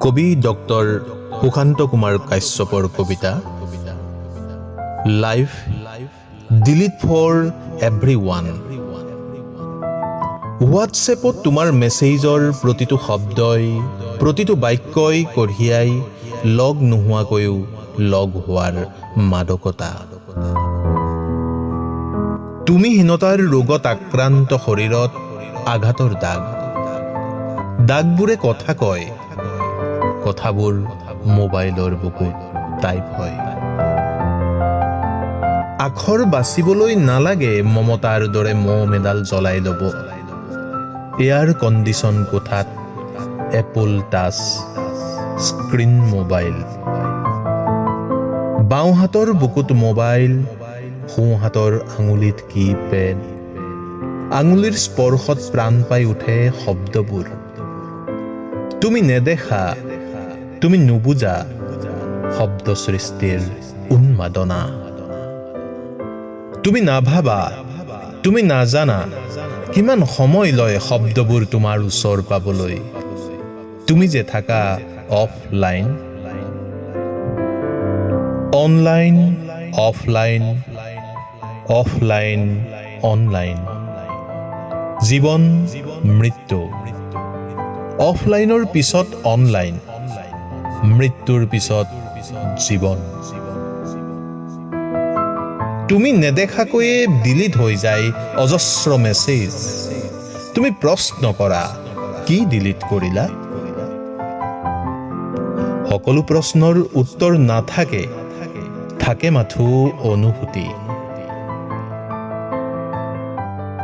কবি ডক্টৰ সুশান্ত কুমাৰ কাশ্যপৰ কবিতা life delete for everyone. হোৱাটছএপত তোমাৰ মেছেজৰ প্ৰতিটো শব্দই প্ৰতিটো বাক্যই কঢ়িয়াই লগ নোহোৱাকৈও লগ হোৱাৰ মাদকতা। তুমি হীনতাৰ ৰোগত আক্ৰান্ত শৰীৰত আঘাতৰ দাগ, দাগবোৰে কথা কয়, কথাবোৰ মোবাইলৰ বুকুত টাইপ হয়। আখৰ বাচিবলৈ নালাগে মমতাৰ দৰে মম এডাল জ্বলাই ল'ব। এয়াৰ কণ্ডিশ্যন কোঠাত এপল টাচ স্ক্ৰীণ মোবাইল, বাওঁ হাতৰ বুকুত মোবাইল, সোঁ হাতৰ আঙুলিত কিপেড। আঙুলিৰ স্পৰ্শত প্ৰাণ পাই উঠে শব্দবোৰ। তুমি নেদেখা, তুমি নুবুজা শব্দ সৃষ্টিৰ উন্মাদনা। তুমি নাভাবা, তুমি নাজানা কিমান সময় লয় শব্দবোৰ তোমাৰ ওচৰ পাবলৈ। তুমি যে থাকা offline, online, offline, offline, online. জীৱন মৃত্যু, অফলাইনৰ পিছত অনলাইন, মৃত্যুৰ পিছত জীৱন। তুমি নেদেখাকৈয়ে ডিলিট হৈ যায় অজস্ৰ মেছেজ। তুমি প্ৰশ্ন কৰা, কি ডিলিট কৰিলা? সকলো প্ৰশ্নৰ উত্তৰ নাথাকে, থাকে মাথো অনুভূতি।